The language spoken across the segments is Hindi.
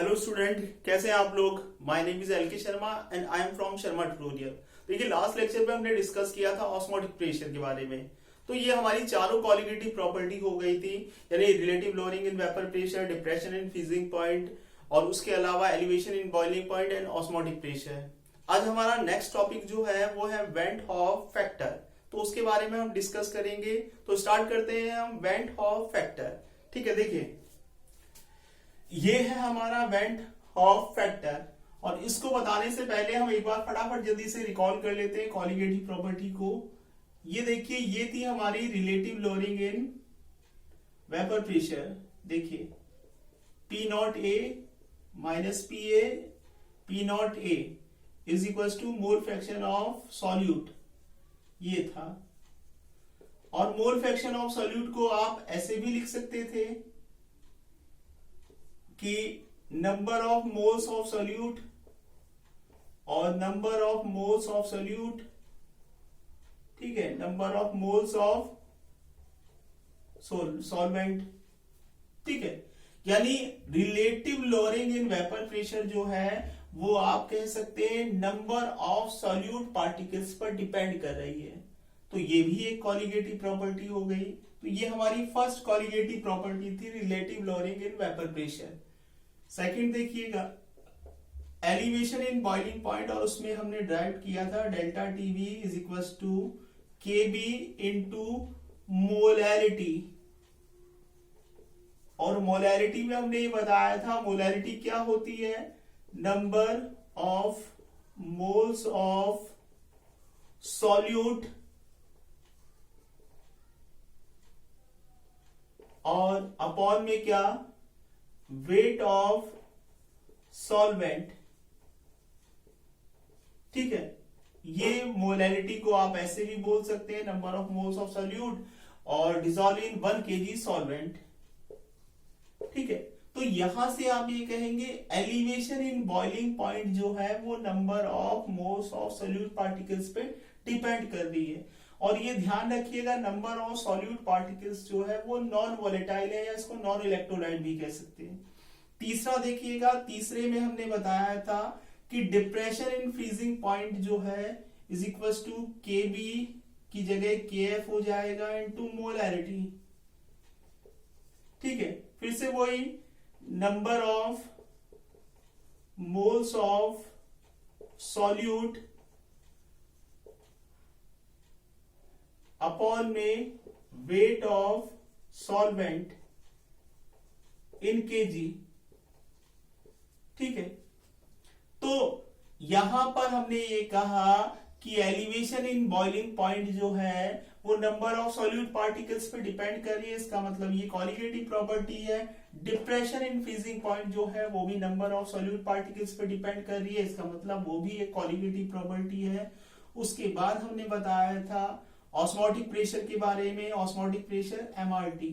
हेलो स्टूडेंट, कैसे हैं आप लोग। माय नेम इज एल के Sharma and I am from Sharma tutorial. देखिए, लास्ट लेक्चर में हमने डिस्कस किया था ऑस्मोटिक प्रेशर के बारे में। तो ये हमारी चारों क्वालिटेटिव प्रॉपर्टी हो गई थी, यानी relative lowering in vapour pressure, depression in freezing point और उसके अलावा elevation in boiling point and osmotic pressure. आज हमारा नेक्स्ट टॉपिक जो है वो है वेंट हॉफ फैक्टर। तो उसके बारे में हम डिस्कस करेंगे। तो स्टार्ट करते हैं हम वेंट हॉफ फैक्टर। ठीक है, देखिए ये है हमारा वेंट हॉफ फैक्टर और इसको बताने से पहले हम एक बार फटाफट जल्दी से रिकॉल कर लेते हैं कॉलिगेटिव प्रॉपर्टी को। ये देखिए, ये थी हमारी relative lowering in vapour pressure. देखिए P naught A minus P A, P naught A is equal to mole fraction of solute, ये था। और मोल फ्रैक्शन ऑफ सॉल्यूट को आप ऐसे भी लिख सकते थे कि number of moles of solute और number of moles of solute, ठीक है, number of moles of solvent, ठीक है। यानी relative lowering in vapour pressure जो है वो आप कह सकते हैं नंबर ऑफ सॉल्यूट पार्टिकल्स पर डिपेंड कर रही है। तो ये भी एक कॉलिगेटिव प्रॉपर्टी हो गई। तो ये हमारी फर्स्ट कॉलिगेटिव प्रॉपर्टी थी, relative lowering in vapour pressure. Second देखिएगा, एलिवेशन इन बॉइलिंग पॉइंट, और उसमें हमने ड्राइव किया था delta T B is equal to K B into molarity. और मोलैरिटी में हमने ये बताया था, मोलैरिटी क्या होती है, number of moles of solute और अपॉन में क्या, वेट ऑफ सॉल्वेंट, ठीक है। ये मोलैरिटी को आप ऐसे भी बोल सकते हैं, number of moles of solute और डिसॉल्व इन 1 kg सॉल्वेंट, ठीक है। तो यहां से आप ये कहेंगे एलिवेशन इन बॉइलिंग पॉइंट जो है वो number of moles of solute particles पे डिपेंड कर रही है। और ये ध्यान रखिएगा, नंबर ऑफ सॉल्यूट पार्टिकल्स जो है वो नॉन वोलेटाइल है, या इसको नॉन इलेक्ट्रोलाइट भी कह सकते हैं। तीसरा देखिएगा, तीसरे में हमने बताया था कि डिप्रेशन इन फ्रीजिंग पॉइंट जो है is equal to K B की जगह के एफ हो जाएगा इनटू मोलैरिटी, ठीक है। फिर से वही number of moles of solute upon में weight of solvent in KG, ठीक है। तो यहां पर हमने ये कहा कि एलिवेशन इन बॉइलिंग पॉइंट जो है वो नंबर ऑफ सॉल्यूट पार्टिकल्स पे डिपेंड कर रही है, इसका मतलब ये कॉलिगेटिव प्रॉपर्टी है। डिप्रेशन इन फ्रीजिंग पॉइंट जो है वो भी नंबर ऑफ सॉल्यूट पार्टिकल्स पे डिपेंड कर रही है, इसका मतलब वो भी एक कॉलिगेटिव प्रॉपर्टी है। उसके बाद हमने बताया था ऑस्मोटिक प्रेशर के बारे में, ऑस्मोटिक प्रेशर एमआरटी,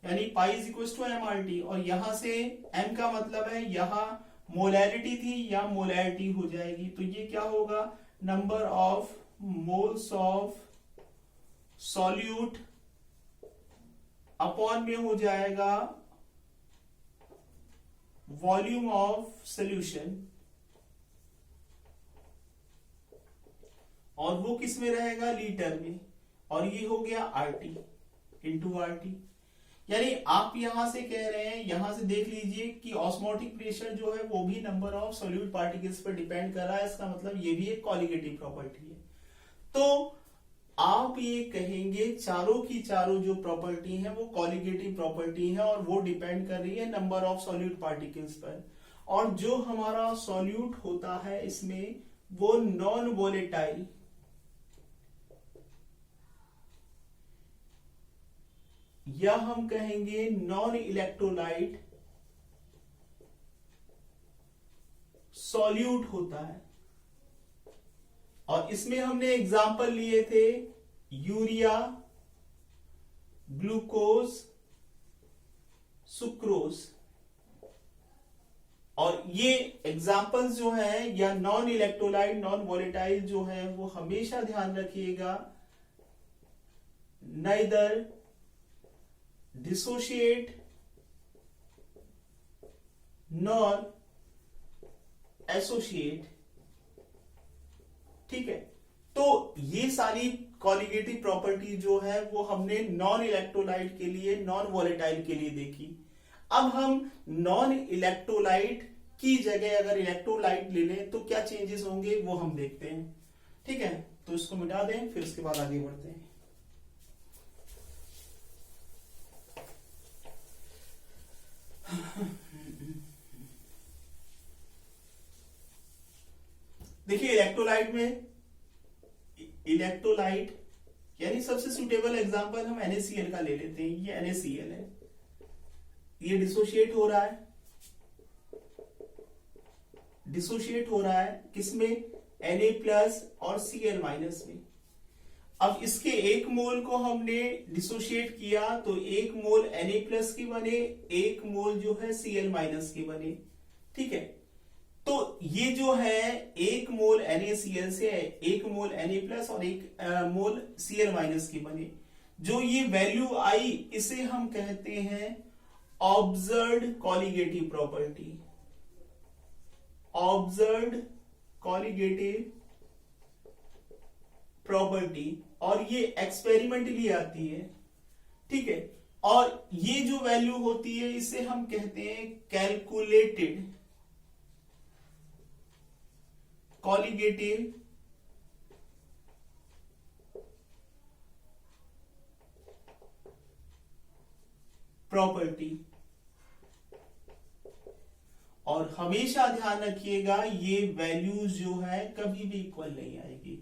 यानी pi is equal to MRT. और यहां से एम का मतलब है यहां मोलैरिटी थी या मोलैरिटी हो जाएगी, तो ये क्या होगा, number of moles of solute upon में हो जाएगा वॉल्यूम ऑफ सॉल्यूशन, और वो किस में रहेगा, लीटर में। और ये हो गया आरटी इंटू आरटी। यानी आप यहां से कह रहे हैं, यहां से देख लीजिए कि ऑस्मोटिक प्रेशर जो है वो भी नंबर ऑफ सॉल्यूट पार्टिकल्स पर डिपेंड कर रहा है, इसका मतलब ये भी एक कॉलिगेटिव प्रॉपर्टी है। तो आप ये कहेंगे चारों की चारों जो प्रॉपर्टी है वो कॉलिगेटिव प्रॉपर्टी है और वो डिपेंड कर रही है नंबर ऑफ सॉल्यूट पार्टिकल्स पर। और जो हमारा सॉल्यूट होता है इसमें वो नॉन वोलेटाइल, या हम कहेंगे नॉन इलेक्ट्रोलाइट सॉल्यूट होता है। और इसमें हमने एग्जाम्पल लिए थे यूरिया, ग्लूकोज, सुक्रोज। और ये एग्जाम्पल्स जो है या नॉन इलेक्ट्रोलाइट नॉन वोलेटाइल जो है वो हमेशा ध्यान रखिएगा, neither dissociate नॉन एसोसिएट। ठीक है, तो ये सारी कॉलिगेटिव प्रॉपर्टी जो है वो हमने नॉन इलेक्ट्रोलाइट के लिए, नॉन वॉलेटाइल के लिए देखी। अब हम नॉन इलेक्ट्रोलाइट की जगह अगर इलेक्ट्रोलाइट ले लें तो क्या चेंजेस होंगे वो हम देखते हैं। ठीक है, तो इसको मिटा दें, फिर उसके बाद आगे बढ़ते हैं। देखिए इलेक्ट्रोलाइट यानी सबसे सुटेबल एग्जांपल हम NaCl का ले लेते हैं। ये NaCl है, ये डिसोशिएट हो रहा है किसमें? Na+ और Cl- में। अब इसके एक मोल को हमने डिसोशिएट किया तो एक मोल Na+ के बने, एक मोल जो है Cl- के बने। ठीक है, तो ये जो है एक मोल NaCl से एक मोल Na+ और एक मोल Cl- की बने। जो ये वैल्यू आई इसे हम कहते हैं observed colligative property. Observed colligative property, और ये एक्सपेरिमेंटली आती है। ठीक है, और ये जो वैल्यू होती है इसे हम कहते हैं कैलकुलेटेड कॉलिगेटिव प्रॉपर्टी। और हमेशा ध्यान रखिएगा ये वैल्यूज जो है कभी भी इक्वल नहीं आएगी,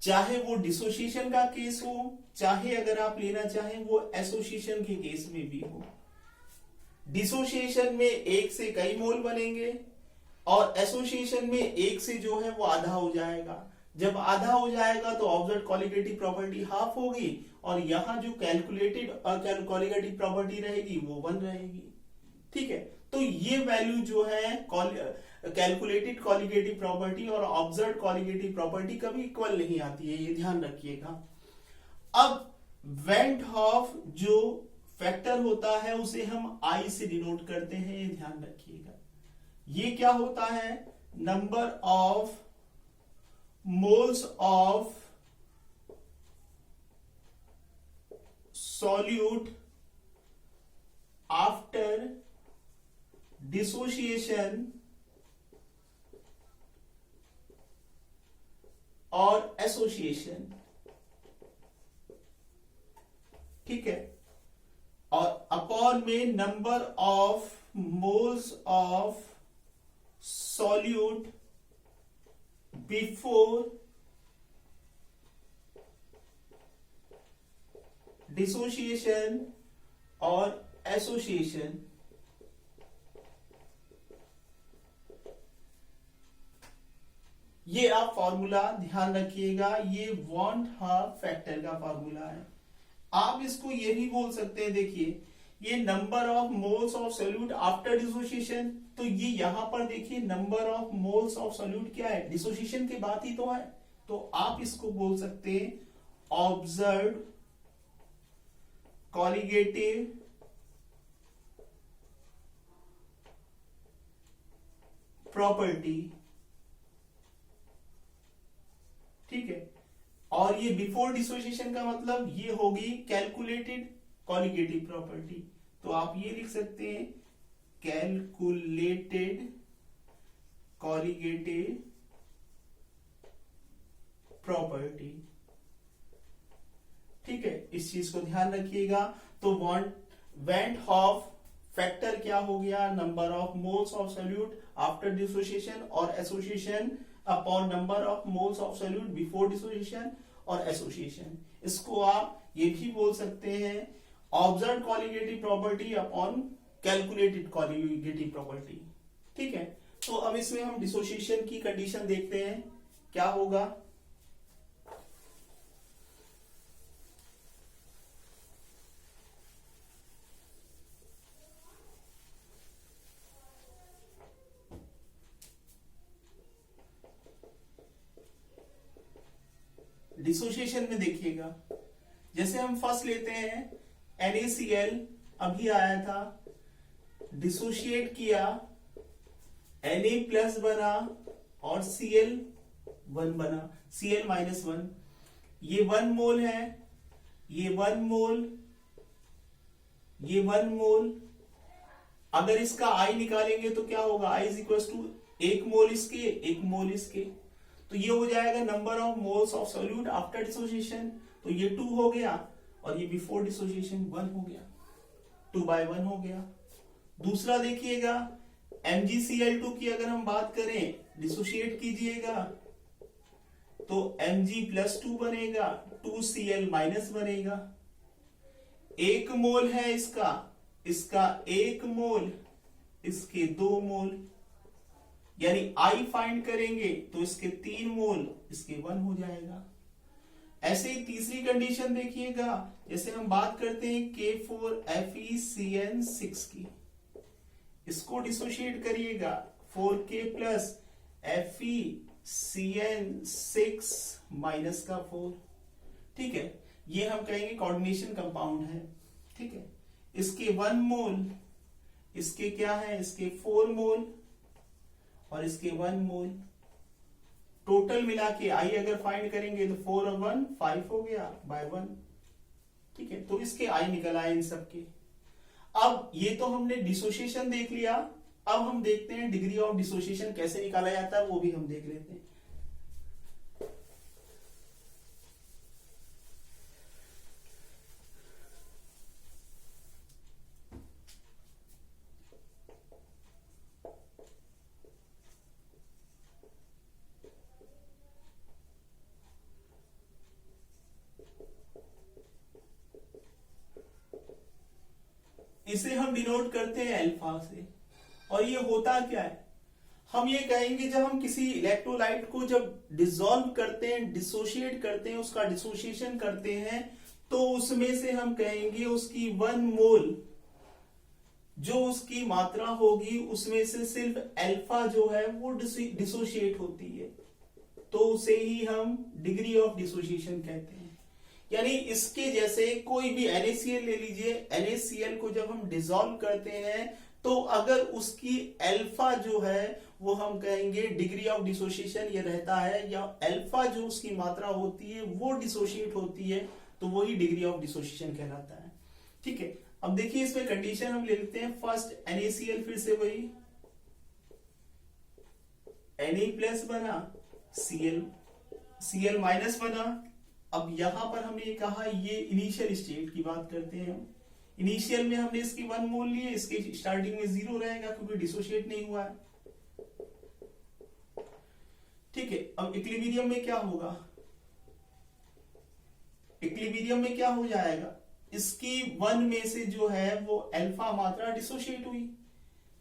चाहे वो डिसोसिएशन का केस हो, चाहे अगर आप लेना चाहें वो एसोसिएशन के केस में भी हो। डिसोसिएशन में एक से कई मोल बनेंगे और एसोसिएशन में एक से जो है वो आधा हो जाएगा। जब आधा हो जाएगा तो ऑब्जर्व्ड कॉलिगेटिव प्रॉपर्टी हाफ होगी और यहां जो कैलकुलेटेड कॉलिगेटिव प्रॉपर्टी रहेगी वो 1 रहेगी। ठीक है, तो ये वैल्यू जो है कैलकुलेटेड कॉलिगेटिव प्रॉपर्टी और ऑब्जर्व्ड कॉलिगेटिव प्रॉपर्टी कभी इक्वल नहीं आती है, ये ध्यान रखिएगा। अब वेन हॉफ जो फैक्टर होता है उसे हम I से डिनोट करते हैं, ये ध्यान रखिएगा। ये क्या होता है? Number of moles of solute after dissociation और एसोसिएशन। ठीक है, और अपॉन में number of moles of solute before dissociation और एसोसिएशन। ये आप फॉर्मूला ध्यान रखिएगा, ये वॉन हाफ फैक्टर का फॉर्मूला है। आप इसको ये भी बोल सकते हैं, देखिए ये number of moles of solute after dissociation, तो ये यहां पर देखिए number of moles of solute क्या है? डिसोसिएशन के बाद ही तो है, तो आप इसको बोल सकते हैं ऑब्जर्व्ड कॉलिगेटिव प्रॉपर्टी। ठीक है, और ये बिफोर डिसोसिएशन का मतलब ये होगी कैलकुलेटेड कॉलिगेटिव प्रॉपर्टी। तो आप ये लिख सकते हैं कैलकुलेटेड कॉलिगेटिव प्रॉपर्टी। ठीक है, इस चीज को ध्यान रखिएगा। तो वेन हॉफ फैक्टर क्या हो गया? Number of moles of solute after dissociation और association upon number of moles of solute before dissociation और एसोसिएशन। इसको आप ये भी बोल सकते हैं observed colligative property upon calculated colligative property. ठीक है, तो अब इसमें हम डिसोसिएशन की कंडीशन देखते हैं क्या होगा। डिसोसिएशन में देखिएगा, जैसे हम फर्स्ट लेते हैं NaCl, अभी आया था, डिसोशिएट किया Na+ बना और Cl1 बना, Cl-1, ये 1 मोल है, ये 1 मोल, ये 1 मोल। अगर इसका I निकालेंगे तो क्या होगा, I इज टू 1 मोल इसके, 1 मोल इसके, तो ये हो जाएगा number of moles of solute after dissociation, तो ये 2 हो गया और ये बिफोर डिसोसिएशन 1 हो गया, 2/1 हो गया। दूसरा देखिएगा MgCl2 की अगर हम बात करें, डिसोशिएट कीजिएगा तो Mg+2 बनेगा, 2Cl- बनेगा। 1 मोल है इसका, इसका 1 मोल, इसके 2 मोल, यानी I फाइंड करेंगे तो इसके 3 मोल, इसके 1 हो जाएगा। ऐसे ही तीसरी कंडीशन देखिएगा, जैसे हम बात करते हैं K4FeCN6 की, इसको डिसोशिएट करिएगा 4K प्लस FeCN6 माइनस का 4, ठीक है, ये हम कहेंगे कोऑर्डिनेशन कंपाउंड है, ठीक है। इसके 1 मोल, इसके क्या है, इसके 4 मोल और इसके 1 मोल, टोटल मिला के I अगर फाइंड करेंगे तो 4 और 1 5 हो गया बाय 1, ठीक है। तो इसके I निकल आए इन सबके। अब ये तो हमने डिसोसिएशन देख लिया, अब हम देखते हैं डिग्री ऑफ डिसोसिएशन कैसे निकाला जाता है, वो भी हम देख लेते हैं। इसे हम डिनोट करते हैं अल्फा से, और ये होता क्या है, हम ये कहेंगे जब हम किसी इलेक्ट्रोलाइट को जब डिसॉल्व करते हैं, डिसोशिएट करते हैं, उसका डिसोसिएशन करते हैं, तो उसमें से हम कहेंगे उसकी 1 मोल जो उसकी मात्रा होगी उसमें से सिर्फ अल्फा जो है वो डिसोशिएट होती है, तो उसे ही हम डिग्री ऑफ डिसोसिएशन कहते हैं। यानी इसके जैसे कोई भी NaCl ले लीजिए, NaCl को जब हम डिसॉल्व करते हैं तो अगर उसकी अल्फा जो है वो हम कहेंगे डिग्री ऑफ डिसोसिएशन ये रहता है, या अल्फा जो उसकी मात्रा होती है वो डिसोशिएट होती है, तो वही डिग्री ऑफ डिसोसिएशन कहलाता है, ठीक है। अब देखिए इसमें कंडीशन हम ले लेते हैं, फर्स्ट NaCl, फिर से वही Na+ बना, Cl- बना। अब यहां पर हमने कहा ये इनिशियल स्टेट की बात करते हैं हम, इनिशियल में हमने इसकी 1 मोल लिए, इसके स्टार्टिंग में 0 रहेगा क्योंकि डिसोशिएट नहीं हुआ है, ठीक है। अब इक्विलिब्रियम में क्या होगा, इक्विलिब्रियम में क्या हो जाएगा, इसकी 1 में से जो है वो अल्फा मात्रा डिसोशिएट हुई,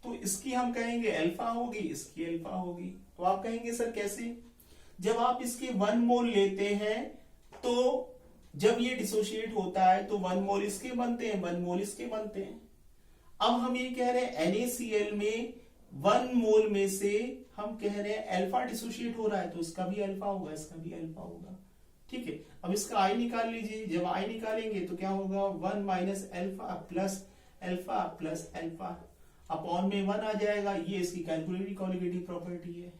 तो इसकी हम कहेंगे अल्फा होगी, इसकी अल्फा होगी। तो आप कहेंगे सर कैसे, जब आप इसके 1 मोल लेते हैं तो जब ये डिसोशिएट होता है तो 1 मोल इसके बनते हैं, 1 मोल इसके बनते हैं। अब हम ये कह रहे हैं NaCl में 1 मोल में से हम कह रहे हैं अल्फा डिसोशिएट हो रहा है, तो इसका भी अल्फा होगा, इसका भी अल्फा होगा, ठीक है। अब इसका I निकाल लीजिए, जब I निकालेंगे तो क्या होगा, 1 minus alpha plus alpha upon में 1 आ जाएगा, ये इसकी कैलकुलेटेड कॉलिगेटिव प्रॉपर्टी है,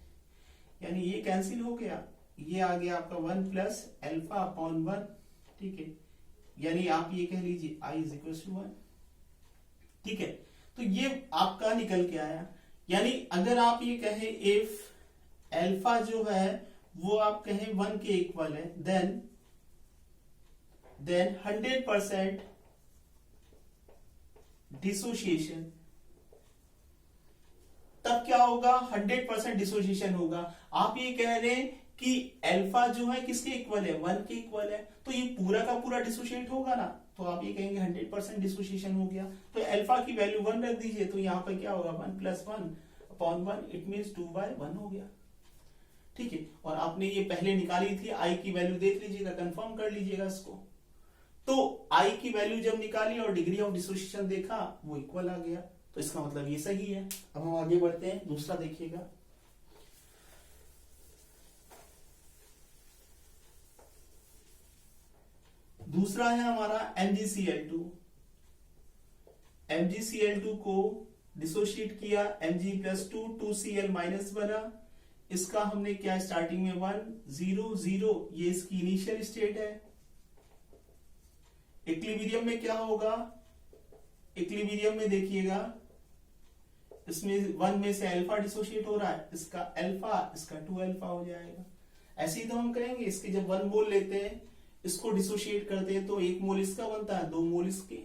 यानी ये कैंसिल हो गया, ये आ गया आपका 1 प्लस अल्फा अपॉन 1, ठीक है, यानी आप ये कह लीजिए I इज इक्वल टू 1, ठीक है। तो ये आपका निकल के आया, यानी अगर आप ये कहें इफ अल्फा जो है वो आप कहें 1 के इक्वल है, देन 100% डिसोसिएशन, तब क्या होगा, 100% डिसोसिएशन होगा। आप ये कह रहे हैं कि अल्फा जो है किसके इक्वल है, 1 के इक्वल है, तो ये पूरा का पूरा डिसोशिएट होगा ना, तो आप ये कहेंगे 100% डिसोसिएशन हो गया। तो अल्फा की वैल्यू 1 रख दीजिए, तो यहां पर क्या होगा, 1 प्लस 1 अपॉन 1, इट मीन्स 2/1 हो गया, ठीक है। और आपने ये पहले निकाली थी, I की वैल्यू देख लीजिएगा, कंफर्म कर लीजिएगा इसको। तो I की वैल्यू जब निकाली और डिग्री ऑफ डिसोसिएशन देखा वो इक्वल आ गया, तो इसका मतलब ये सही है। अब हम आगे बढ़ते हैं, दूसरा देखिएगा, दूसरा है हमारा MgCl2। MgCl2 को डिसोशिएट किया, Mg+2 2Cl माइनस बना, इसका हमने क्या स्टार्टिंग में 1 0 0, ये इसकी इनिशियल स्टेट है। इक्विलिब्रियम में क्या होगा, इक्विलिब्रियम में देखिएगा इसमें 1 में से अल्फा डिसोशिएट हो रहा है, इसका अल्फा इसका 2 अल्फा हो जाएगा। ऐसे ही तो हम करेंगे, इसके जब 1 मोल लेते हैं, इसको डिसोशिएट करते हैं तो 1 मोल इसका बनता है, 2 मोल इसके।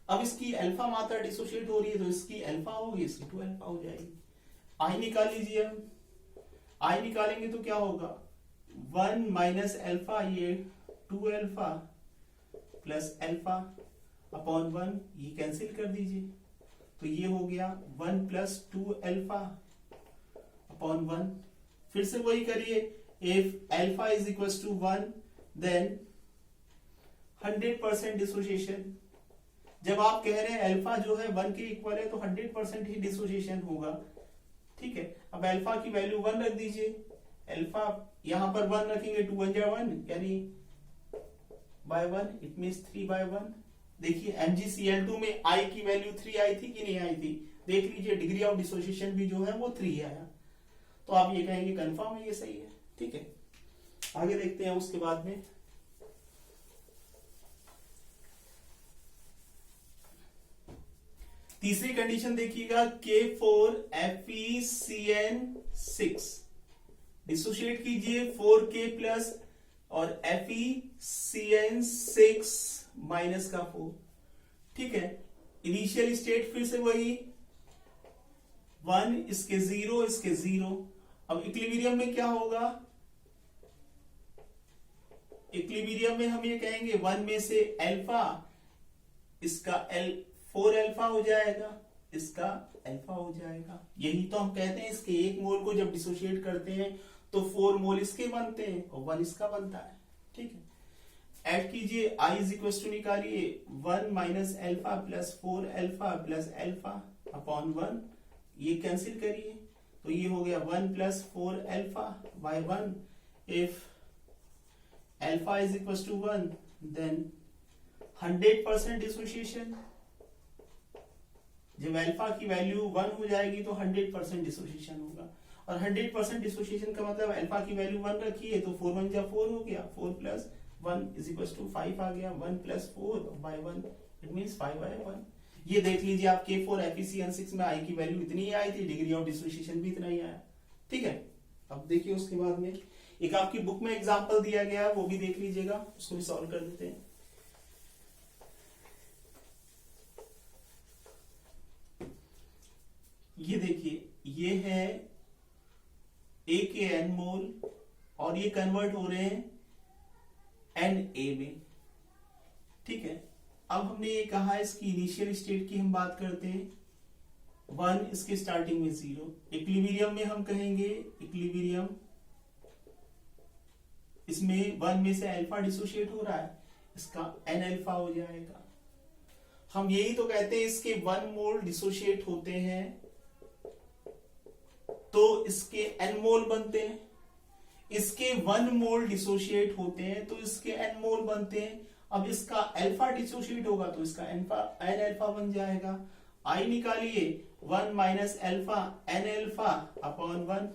अब इसकी अल्फा मात्रा डिसोशिएट हो रही है तो इसकी अल्फा होगी, इसकी 2 अल्फा हो जाएगी। आई निकाल लीजिए, हम आई निकालेंगे तो क्या होगा, 1 माइनस अल्फा, ये 2 अल्फा प्लस अल्फा अपॉन 1, ये कैंसिल कर दीजिए तो ये हो गया 1 प्लस 2 अल्फा अपॉन 1। फिर से वही करिए, if alpha is equal to 1 then 100% dissociation. जब आप कह रहे हैं अल्फा जो है 1 के इक्वल है तो 100% ही डिसोसिएशन होगा, ठीक है। अब अल्फा की वैल्यू 1 रख दीजिए, अल्फा यहां पर 1 रखेंगे, 2 1 जा 1 यानी बाय 1, इट मींस 3 बाय 1। देखिए MgCl2 में I की वैल्यू 3 आई थी कि नहीं आई थी, देख लीजिए डिग्री ऑफ डिसोसिएशन भी जो है वो 3 आया, तो आप ये कहेंगे कंफर्म है, ये सही है, ठीक है। आगे देखते हैं उसके बाद में। तीसरी कंडीशन देखिएगा, K4FeCN6 डिसोशिएट कीजिए 4K प्लस और FeCN6 माइनस का 4, ठीक है। इनिशियल स्टेट फिर से वही 1, इसके 0 इसके 0। अब इक्विलिब्रियम में क्या होगा, इक्विलिब्रियम में हम ये कहेंगे 1 में से अल्फा, इसका 4 अल्फा हो जाएगा, इसका अल्फा हो जाएगा। यही तो हम कहते हैं, इसके 1 मोल को जब डिसोशिएट करते हैं तो 4 मोल इसके बनते हैं और 1 इसका बनता है, ठीक है। ऐड कीजिए, I इज इक्वल टू निकालिए 1 minus alpha plus 4 alpha plus alpha upon 1, ये कैंसिल करिए तो ये हो गया 1 plus 4 alpha by 1। If alpha is equal to 1 then 100% dissociation. जब अल्फा की वैल्यू 1 हो जाएगी तो 100% डिसोसिएशन होगा, और 100% डिसोसिएशन का मतलब अल्फा की वैल्यू 1 रखी है तो 4 1 जा 4 हो गया, 4 प्लस 1 इज इक्वल टू 5 आ गया, 1 plus 4 by 1 it means 5 by 1। ये देख लीजिए आप K4FeCN6 में I की वैल्यू इतनी ही आई थी, डिग्री ऑफ डिसोसिएशन भी इतना ही आया, ठीक है। अब देखिए उसके बाद में एक आपकी बुक में एग्जांपल दिया गया है, वो भी देख लीजिएगा, उसको भी सॉल्व कर देते हैं। ये देखिए, ये है A के N मोल और ये कन्वर्ट हो रहे हैं Na में, ठीक है। अब हमने ये कहा इसकी इनिशियल स्टेट की हम बात करते हैं, 1 इसके स्टार्टिंग में 0। इक्विलिब्रियम में हम कहेंगे, इक्विलिब्रियम इसमें 1 में से अल्फा डिसोशिएट हो रहा है, इसका N अल्फा हो जाएगा। हम यही तो कहते हैं इसके 1 मोल डिसोशिएट होते हैं तो इसके N मोल बनते हैं, इसके 1 मोल डिसोशिएट होते हैं तो इसके N मोल बनते हैं। अब इसका अल्फा डिसोशिएट होगा तो इसका N अल्फा बन जाएगा। I निकालिए, 1 minus alpha N alpha upon 1,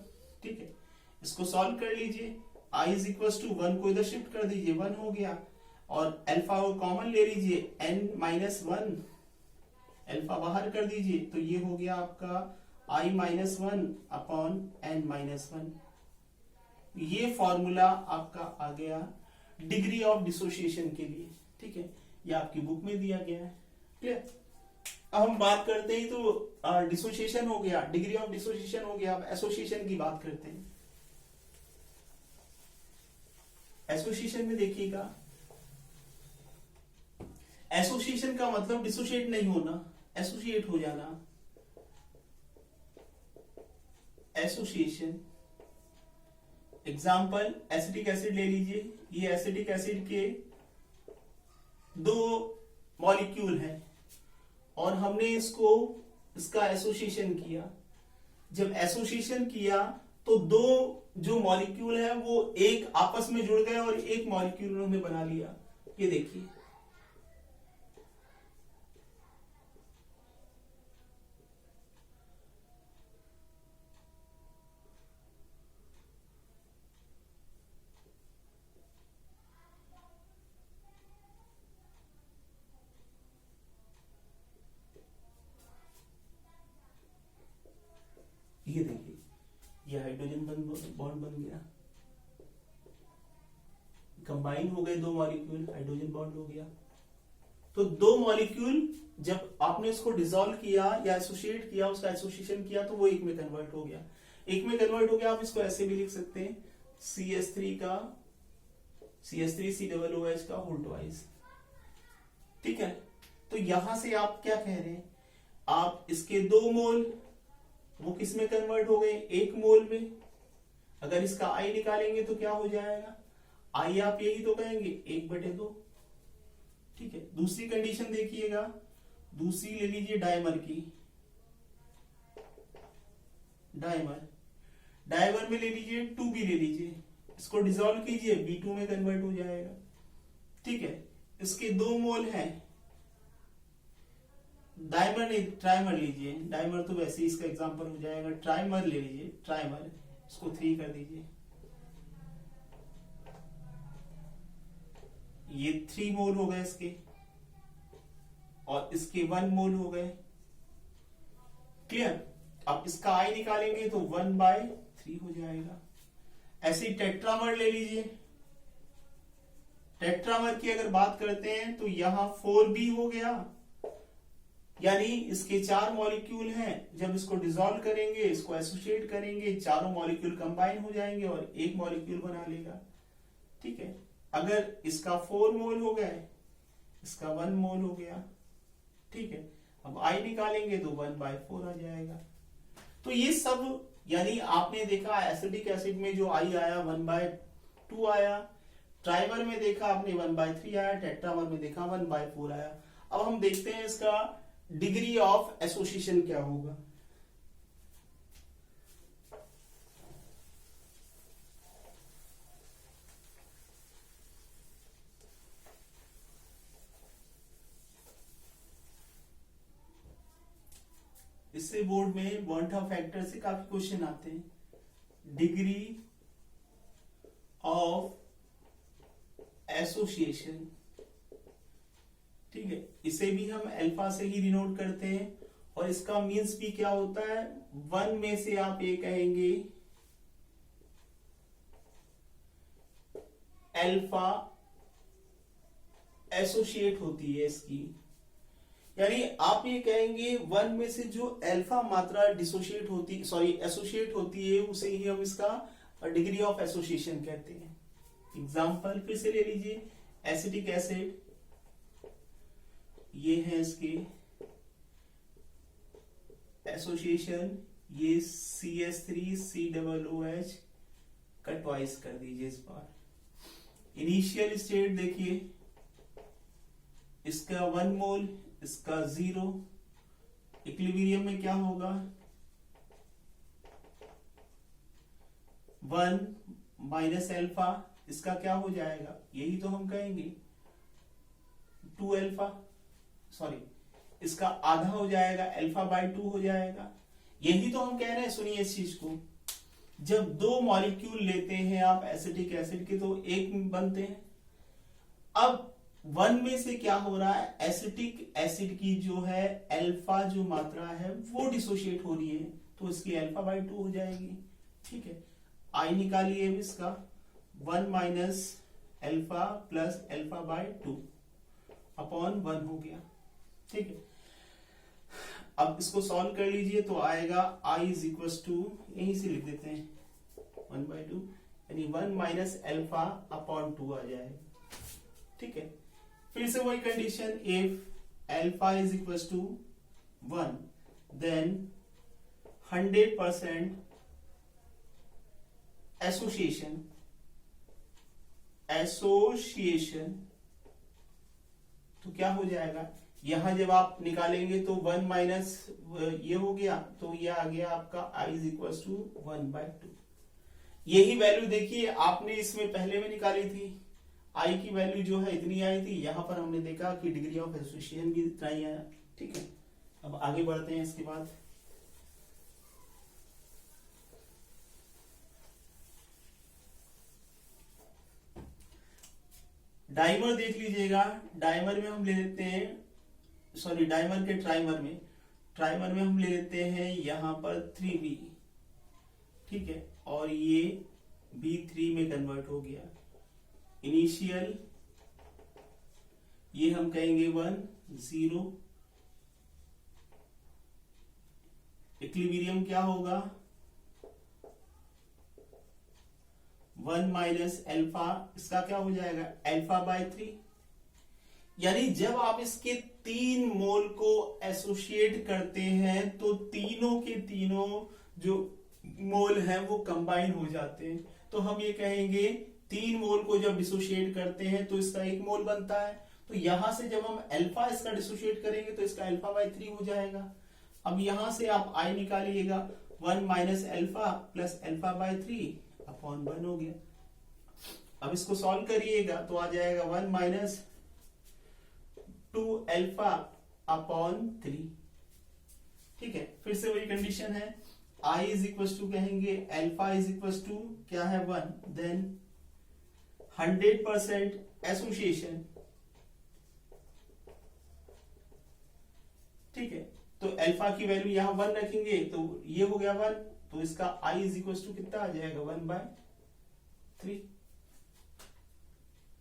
ठीक है। इसको सॉल्व कर लीजिए, I इज इक्वल टू 1 को इधर शिफ्ट कर दीजिए, 1 हो गया, और अल्फा को कॉमन ले लीजिए, N माइनस 1 अल्फा बाहर कर दीजिए तो ये हो गया आपका I minus 1 upon N minus 1। ये फॉर्मूला आपका आ गया डिग्री ऑफ डिसोसिएशन के लिए, ठीक है। ये आपकी बुक में दिया गया है, क्लियर। अब हम बात करते हैं तो डिसोसिएशन हो गया, डिग्री ऑफ डिसोसिएशन हो गया, अब एसोसिएशन की बात करते हैं। एसोसिएशन में देखिएगा, एसोसिएशन का मतलब डिसोसिएट नहीं होना, एसोसिएट हो जाना। एसोसिएशन एग्जाम्पल, एसिटिक एसिड ले लीजिए, ये एसिटिक एसिड के 2 मॉलिक्यूल हैं और हमने इसका एसोसिएशन किया। जब एसोसिएशन किया तो 2 जो मॉलिक्यूल है वो एक आपस में जुड़ गए और एक मॉलिक्यूल उन्होंने बना लिया। ये देखिए, ये देखिए, ये हाइड्रोजन बॉन्ड बन गया, कंबाइन हो गए दो मॉलिक्यूल, हाइड्रोजन बॉन्ड हो गया। तो दो मॉलिक्यूल जब आपने इसको डिसॉल्व किया या एसोसिएट किया, उसका एसोसिएशन किया, तो वो एक में कन्वर्ट हो गया। एक में कन्वर्ट हो गया, आप इसको ऐसे भी लिख सकते हैं, CH3 का CH3COOH का होल ट्वाइस। ठीक है, तो यहां से आप क्या कह रहे हैं, आप इसके 2 मोल वो किस में कन्वर्ट हो गए, 1 मोल में। अगर इसका आई निकालेंगे तो क्या हो जाएगा, आई आप यही तो कहेंगे 1/2। ठीक है, दूसरी कंडीशन देखिएगा, दूसरी ले लीजिए डायमर की, डायमर में ले लीजिए 2B ले लीजिए, इसको डिसॉल्व कीजिए, B2 में कन्वर्ट हो जाएगा। ठीक है, इसके 2 मोल हैं, डायमर नहीं ट्राइमर लीजिए, डायमर तो वैसे ही इसका एग्जांपल हो जाएगा, ट्राइमर ले लीजिए, ट्राइमर इसको 3 कर दीजिए, ये 3 मोल हो गए इसके, और इसके 1 मोल हो गए। क्लियर, अब इसका आई निकालेंगे तो 1/3 हो जाएगा। ऐसे टेट्रामर ले लीजिए, टेट्रामर की अगर बात करते हैं तो यहां 4B हो गया, यानी इसके 4 मॉलिक्यूल हैं, जब इसको डिसॉल्व करेंगे, इसको एसोसिएट करेंगे, चारों मॉलिक्यूल कंबाइन हो जाएंगे और एक मॉलिक्यूल बना लेगा। ठीक है, अगर इसका 4 मोल हो गए, इसका 1 मोल हो गया। ठीक है, अब आई निकालेंगे तो 1/4 आ जाएगा। तो ये सब, यानी आपने देखा एसिटिक एसिड में जो आई आया 1/2 आया, ट्राइमर में देखा आपने 1/3 आया, टेट्रामर में देखा 1/4 आया। अब हम देखते हैं इसका डिग्री ऑफ एसोसिएशन क्या होगा। इससे बोर्ड में बॉन्टा फैक्टर से काफी क्वेश्चन आते हैं। डिग्री ऑफ एसोसिएशन, ठीक है, इसे भी हम अल्फा से ही डिनोट करते हैं, और इसका मीन्स भी क्या होता है, 1 में से आप ये कहेंगे अल्फा एसोसिएट होती है इसकी, यानी आप ये कहेंगे 1 में से जो अल्फा मात्रा डिसोशिएट होती, सॉरी एसोसिएट होती है, उसे ही हम इसका डिग्री ऑफ एसोसिएशन कहते हैं। एग्जाम्पल फिर से ले लीजिए, एसिटिक एसिड, ये है इसके एसोसिएशन, ये CH3COOH का ट्वाइस कर दीजिए इस बार। इनिशियल स्टेट देखिए, इसका 1 मोल, इसका 0, इक्विलिब्रियम में क्या होगा, 1 माइनस अल्फा, इसका क्या हो जाएगा, यही तो हम कहेंगे 2 अल्फा, सॉरी इसका आधा हो जाएगा, अल्फा/2 हो जाएगा। यही तो हम कह रहे हैं, सुनिए इस चीज को, जब 2 मॉलिक्यूल लेते हैं आप एसिटिक एसिड के, तो एक बनते हैं। अब 1 में से क्या हो रहा है, एसिटिक एसिड की जो है अल्फा जो मात्रा है वो डिसोशिएट हो रही है, तो इसकी अल्फा/2 हो जाएगी। ठीक है, आई निकालिए इसका, 1 माइनस अल्फा प्लस अल्फा/2 अपॉन 1 हो गया। ठीक है, अब इसको सॉल्व कर लीजिए तो आएगा I इज इक्वल टू, यहीं से लिख देते हैं 1/2, यानी 1 माइनस अल्फा अपॉन 2 आ जाएगा। ठीक है, फिर से वही condition, if alpha is equal to 1 then 100% association तो क्या हो जाएगा, यहां जब आप निकालेंगे तो 1 माइनस ये हो गया, तो ये आ गया आपका I इज इक्वल टू 1/2। यही वैल्यू देखिए आपने इसमें पहले में निकाली थी, I की वैल्यू जो है इतनी आई थी, यहां पर हमने देखा कि डिग्री ऑफ एसोसिएशन भी इतना ही आया। ठीक है, अब आगे बढ़ते हैं। इसके बाद डाइमर देख लीजिएगा, डाइमर में हम ले लेते हैं, सॉरी डाइमर के ट्राइमर में हम ले लेते हैं यहां पर 3B, ठीक है, और ये B3 में कन्वर्ट हो गया। इनिशियल ये हम कहेंगे 1 0। इक्विलिब्रियम क्या होगा 1 माइनस अल्फा, इसका क्या हो जाएगा अल्फा बाय 3। यानी जब आप इसके 3 मोल को एसोसिएट करते हैं तो तीनों के तीनों जो मोल हैं वो कंबाइन हो जाते हैं। तो हम ये कहेंगे 3 मोल को जब डिसोशिएट करते हैं तो इसका 1 मोल बनता है। तो यहां से जब हम अल्फा इसका डिसोशिएट करेंगे तो इसका अल्फा बाय 3 हो जाएगा। अब यहां से आप आई निकालिएगा 1 minus alpha plus alpha by 3 upon 1 हो गया। अब इसको सॉल्व करिएगा तो आ जाएगा 1 माइनस 2 अल्फा अपॉन 3। ठीक है, फिर से वही कंडीशन है, I इज इक्वल टू कहेंगे अल्फा इज इक्वल टू क्या है 1, देन 100% एसोसिएशन। ठीक है, तो अल्फा की वैल्यू यहां 1 रखेंगे तो ये हो गया 1, तो इसका I इज इक्वल टू कितना आ जाएगा 1/3।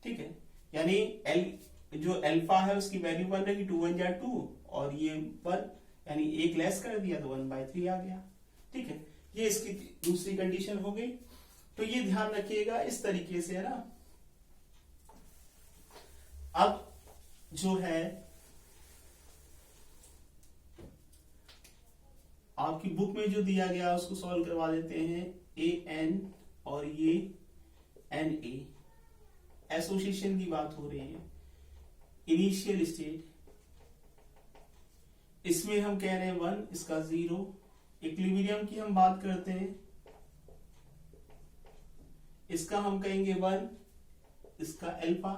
ठीक है, यानी जो अल्फा है उसकी वैल्यू 1 रहेगी, 2 1 जा 2 और ये 1 यानी 1 लेस कर दिया तो 1/3 आ गया। ठीक है, ये इसकी दूसरी कंडीशन हो गई। तो ये ध्यान रखिएगा इस तरीके से, है ना। अब जो है आपकी बुक में जो दिया गया उसको सॉल्व करवा देते हैं। AN और ये NA एसोसिएशन की बात हो रही है। इनिशियल स्टेट इसमें हम कह रहे हैं 1, इसका 0। इक्विलिब्रियम की हम बात करते हैं, इसका हम कहेंगे 1, इसका अल्फा,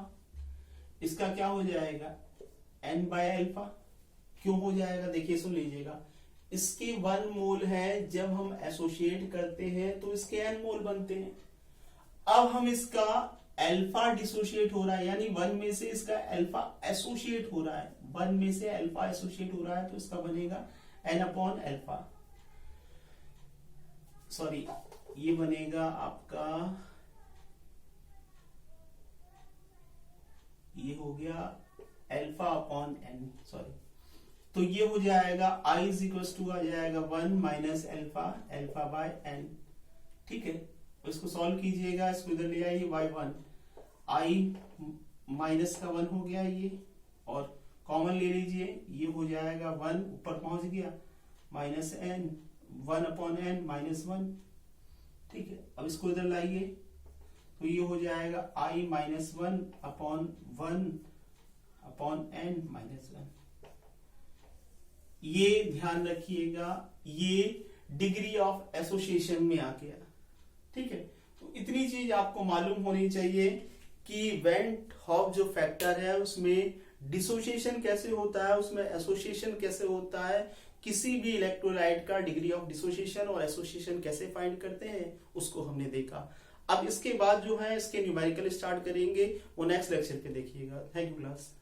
इसका क्या हो जाएगा n बाय अल्फा। क्यों हो जाएगा देखिए सुन लीजिएगा, इसके 1 मोल है, जब हम एसोसिएट करते हैं तो इसके n मोल बनते हैं। अब हम इसका अल्फा डिसोशिएट हो रहा है, यानी 1 में से इसका अल्फा एसोसिएट हो रहा है, 1 में से अल्फा एसोसिएट हो रहा है तो इसका बनेगा n अपॉन अल्फा। सॉरी, ये बनेगा आपका, ये हो गया अल्फा अपॉन n, सॉरी। तो ये हो जाएगा I इज इक्वल टू आ जाएगा 1 minus alpha, alpha by n। ठीक है, तो इसको सॉल्व कीजिएगा, इसको इधर ले आइए y1, I माइनस का 1 हो गया ये, और कॉमन ले लीजिए, ये हो जाएगा 1 ऊपर पहुंच गया minus n, 1 upon n minus 1। ठीक है, अब इसको इधर लाइए तो ये हो जाएगा I minus 1 upon 1 upon n minus 1। ये ध्यान रखिएगा, ये डिग्री ऑफ एसोसिएशन में आ गया। ठीक है, तो इतनी चीज आपको मालूम होनी चाहिए कि वेंट हॉफ जो फैक्टर है उसमें डिसोसिएशन कैसे होता है, उसमें एसोसिएशन कैसे होता है, किसी भी इलेक्ट्रोलाइट का डिग्री ऑफ डिसोसिएशन और एसोसिएशन कैसे फाइंड करते हैं उसको हमने देखा। अब इसके बाद जो है इसके न्यूमेरिकल स्टार्ट करेंगे, वो नेक्स्ट लेक्चर पे देखिएगा। Thank you class.